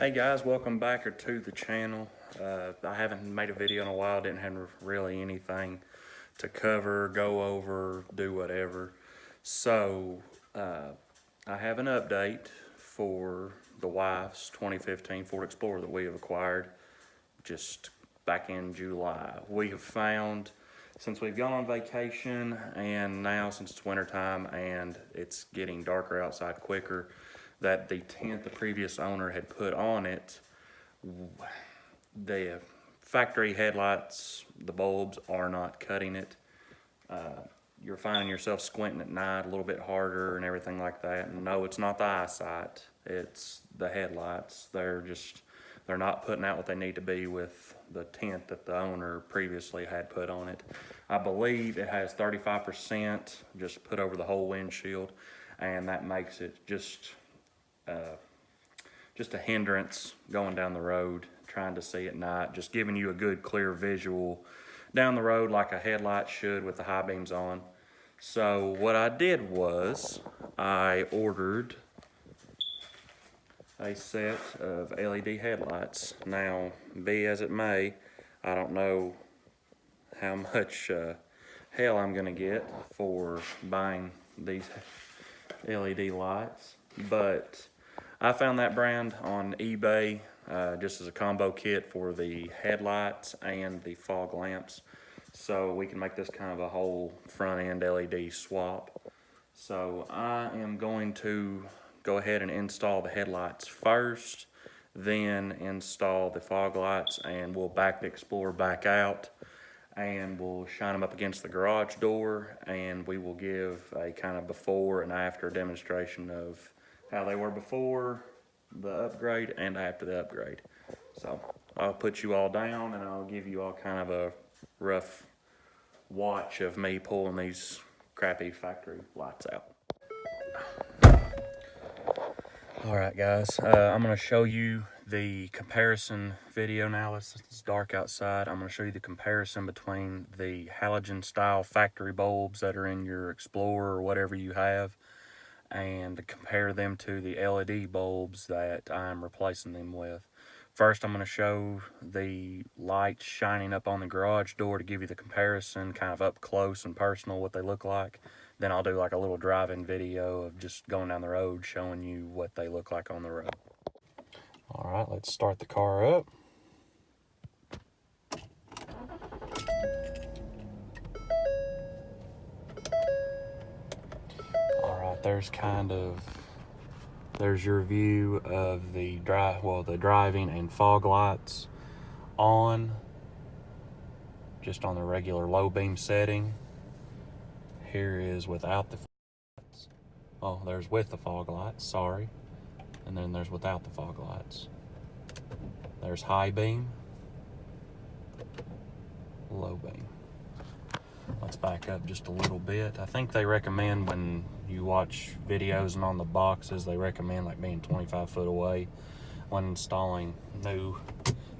Hey guys, welcome back to the channel. I haven't made a video in a while, didn't have really anything to cover, go over, do whatever. So I have an update for the wife's 2015 Ford Explorer that we have acquired just back in July. We have found, since we've gone on vacation and now since it's wintertime and it's getting darker outside quicker, that the tent the previous owner had put on it, the factory headlights, the bulbs are not cutting it. You're finding yourself squinting at night a little bit harder and everything like that. And no, it's not the eyesight, it's the headlights. They're not putting out what they need to be with the tint that the owner previously had put on it. I believe it has 35% just put over the whole windshield, and that makes it just a hindrance going down the road, trying to see at night, just giving you a good clear visual down the road like a headlight should with the high beams on. So what I did was I ordered a set of LED headlights. Now, be as it may, I don't know how much hell I'm gonna get for buying these LED lights, but I found that brand on eBay just as a combo kit for the headlights and the fog lamps. So we can make this kind of a whole front end LED swap. So I am going to go ahead and install the headlights first, then install the fog lights, and we'll back the Explorer back out and we'll shine them up against the garage door, and we will give a kind of before and after demonstration of how they were before the upgrade and after the upgrade. So I'll put you all down and I'll give you all kind of a rough watch of me pulling these crappy factory lights out. All right guys, I'm gonna show you the comparison video now. It's dark outside. I'm gonna show you the comparison between the halogen style factory bulbs that are in your Explorer or whatever you have, and compare them to the LED bulbs that I'm replacing them with. First, I'm going to show the lights shining up on the garage door to give you the comparison, kind of up close and personal, what they look like. Then I'll do like a little drive-in video of just going down the road, showing you what they look like on the road. All right, let's start the car up. There's your view of the driving and fog lights on, just on the regular low beam setting. Here is without the fog lights. Oh, there's with the fog lights, sorry. And then there's without the fog lights. There's high beam, low beam. Let's back up just a little bit. I think they recommend, when you watch videos and on the boxes, they recommend like being 25 foot away when installing new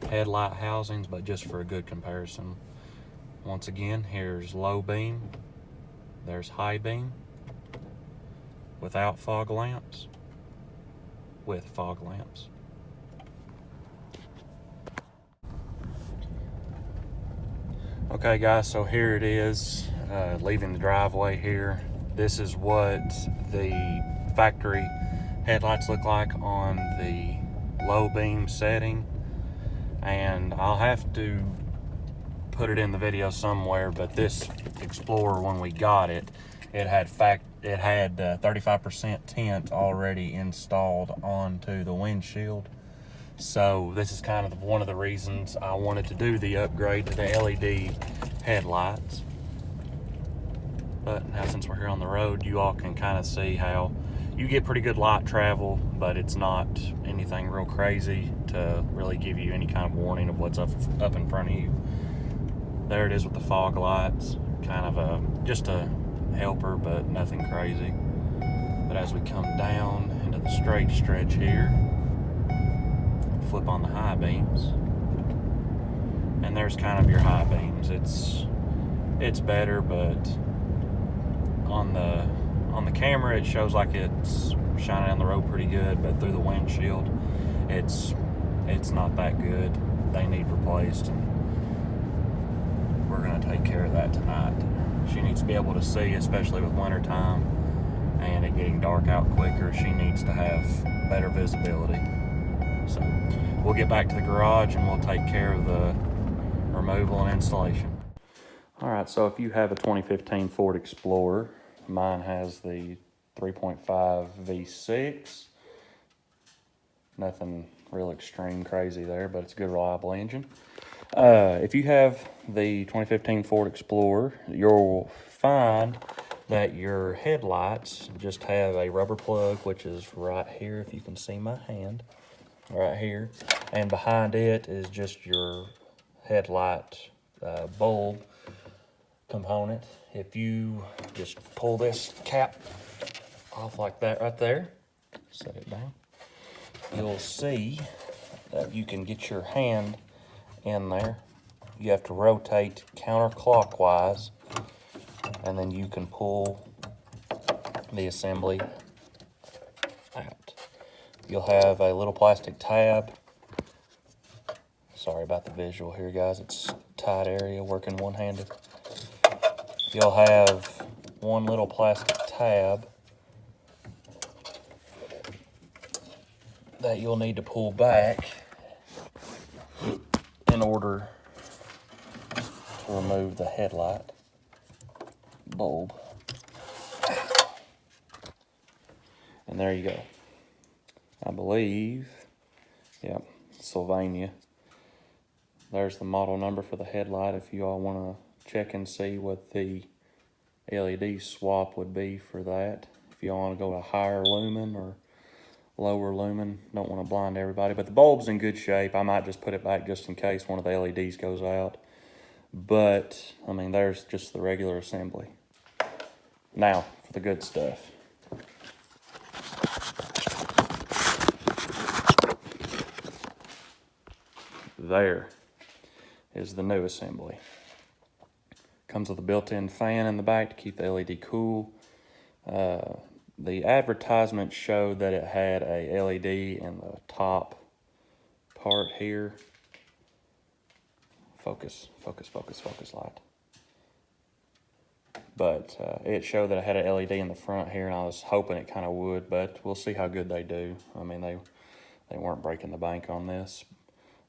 headlight housings, but just for a good comparison. Once again, here's low beam, there's high beam, without fog lamps, with fog lamps. Okay guys, so here it is, leaving the driveway here. This is what the factory headlights look like on the low beam setting. And I'll have to put it in the video somewhere, but this Explorer, when we got it, it had 35% tint already installed onto the windshield. So this is kind of one of the reasons I wanted to do the upgrade to the LED headlights. But now, since we're here on the road, you all can kind of see how you get pretty good light travel, but it's not anything real crazy to really give you any kind of warning of what's up in front of you. There it is with the fog lights, kind of just a helper, but nothing crazy. But as we come down into the straight stretch here, flip on the high beams, and there's kind of your high beams. It's better, but on the camera it shows like it's shining down the road pretty good, but through the windshield it's it's not that good. They need replaced, and we're gonna take care of that tonight. She needs to be able to see, especially with winter time and it getting dark out quicker. She needs to have better visibility. So we'll get back to the garage and we'll take care of the removal and installation. All right, so if you have a 2015 Ford Explorer, mine has the 3.5 V6. Nothing real extreme crazy there, but it's a good, reliable engine. If you have the 2015 Ford Explorer, you'll find that your headlights just have a rubber plug, which is right here, if you can see my hand, right here. And behind it is just your headlight bulb component. If you just pull this cap off like that right there, set it down, you'll see that you can get your hand in there. You have to rotate counterclockwise, and then you can pull the assembly out. You'll have a little plastic tab. Sorry about the visual here, guys. It's a tight area working one-handed. You'll have one little plastic tab that you'll need to pull back in order to remove the headlight bulb. And there you go. I believe, yep, Sylvania. There's the model number for the headlight if you all want to check and see what the LED swap would be for that. If you all want to go to higher lumen or lower lumen, don't want to blind everybody. But the bulb's in good shape. I might just put it back just in case one of the LEDs goes out. But, I mean, there's just the regular assembly. Now, for the good stuff. There is the new assembly. Comes with a built-in fan in the back to keep the LED cool. The advertisement showed that it had a LED in the top part here. Focus light. But it showed that it had an LED in the front here, and I was hoping it kind of would, but we'll see how good they do. I mean, they weren't breaking the bank on this.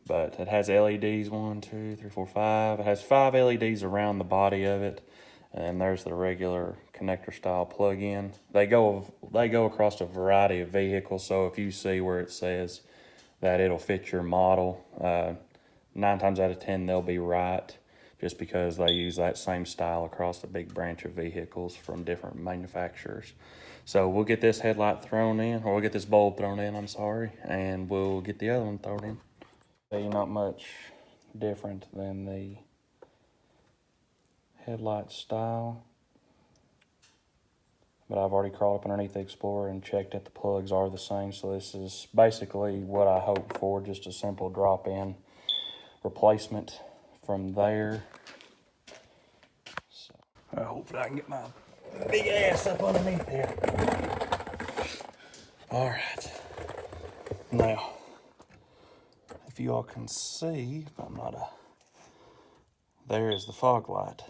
But it has LEDs, 1, 2, 3, 4, 5. It has 5 LEDs around the body of it. And there's the regular connector style plug-in. They go across a variety of vehicles, so if you see where it says that it'll fit your model, 9 times out of 10 they'll be right, just because they use that same style across a big branch of vehicles from different manufacturers. So we'll get this headlight thrown in, or we'll get this bulb thrown in, I'm sorry, and we'll get the other one thrown in. Not much different than the headlight style, but I've already crawled up underneath the Explorer and checked that the plugs are the same. So this is basically what I hoped for, just a simple drop-in replacement from there. So hopefully I can get my big ass up underneath there. All right, now if you all can see, if I'm not there is the fog light.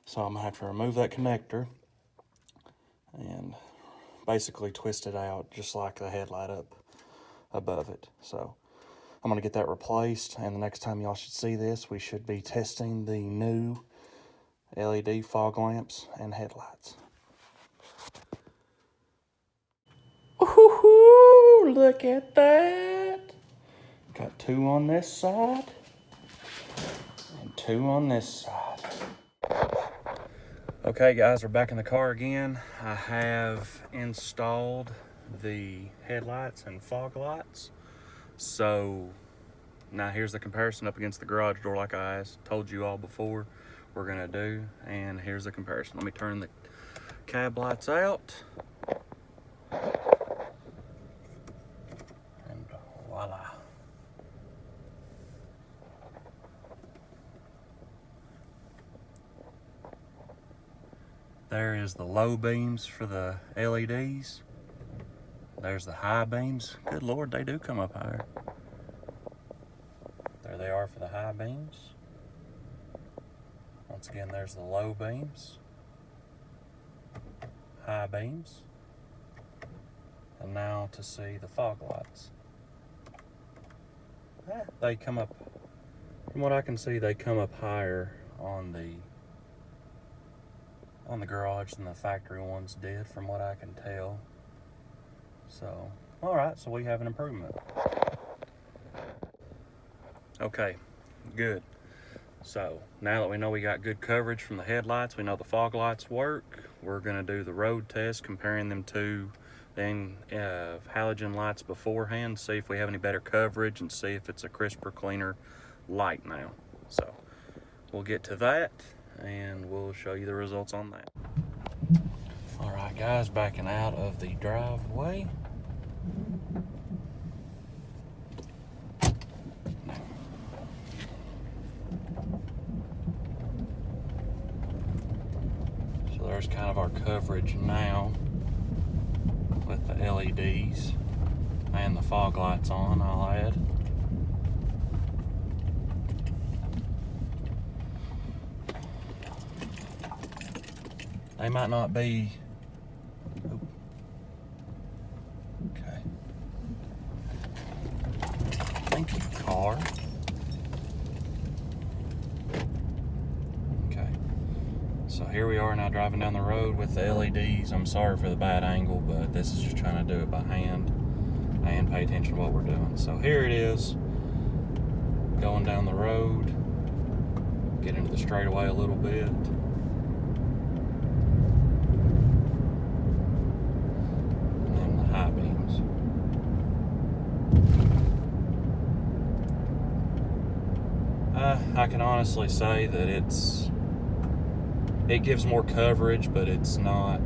So I'm gonna have to remove that connector and basically twist it out just like the headlight up above it. So I'm gonna get that replaced, and the next time y'all should see this, we should be testing the new LED fog lamps and headlights. Ooh, look at that. Got 2 on this side and 2 on this side. Okay guys, we're back in the car again. I have installed the headlights and fog lights. So now here's the comparison up against the garage door, like I told you all before we're gonna do. And here's the comparison. Let me turn the cab lights out. And voila. There is the low beams for the LEDs. There's the high beams. Good Lord, they do come up higher. they are for the high beams. Once again, there's the low beams, high beams, and now to see the fog lights. They come up, from what I can see, they come up higher on the garage than the factory ones did, from what I can tell. So, all right, so we have an improvement. Okay, good. So now that we know we got good coverage from the headlights, we know the fog lights work, we're gonna do the road test, comparing them to the halogen lights beforehand, see if we have any better coverage and see if it's a crisper, cleaner light now. So we'll get to that and we'll show you the results on that. All right, guys, backing out of the driveway. So there's kind of our coverage now with the LEDs and the fog lights on, I'll add. They might not be, okay. Thank you, car. Okay, so here we are now driving down the road with the LEDs. I'm sorry for the bad angle, but this is just trying to do it by hand and pay attention to what we're doing. So here it is, going down the road, get into the straightaway a little bit. High beams. I can honestly say that it gives more coverage, but it's not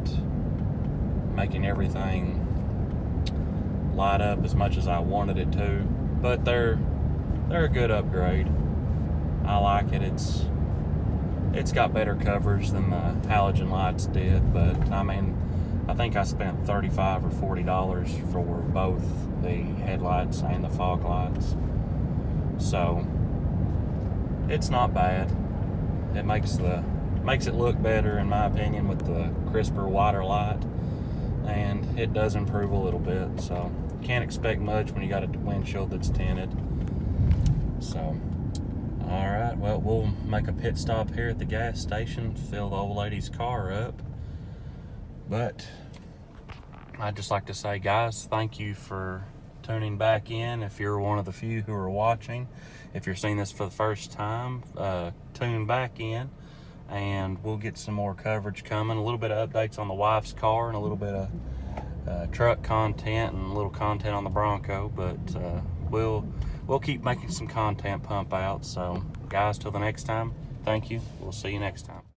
making everything light up as much as I wanted it to. But they're a good upgrade. I like it. It's got better coverage than the halogen lights did, but I mean, I think I spent $35 or $40 for both the headlights and the fog lights. So it's not bad. It makes it look better, in my opinion, with the crisper, wider light, and it does improve a little bit. So can't expect much when you got a windshield that's tinted. So all right, well, we'll make a pit stop here at the gas station, fill the old lady's car up. But I'd just like to say, guys, thank you for tuning back in. If you're one of the few who are watching, if you're seeing this for the first time, tune back in and we'll get some more coverage coming. A little bit of updates on the wife's car and a little bit of truck content and a little content on the Bronco, but we'll keep making some content pump out. So guys, till the next time, thank you. We'll see you next time.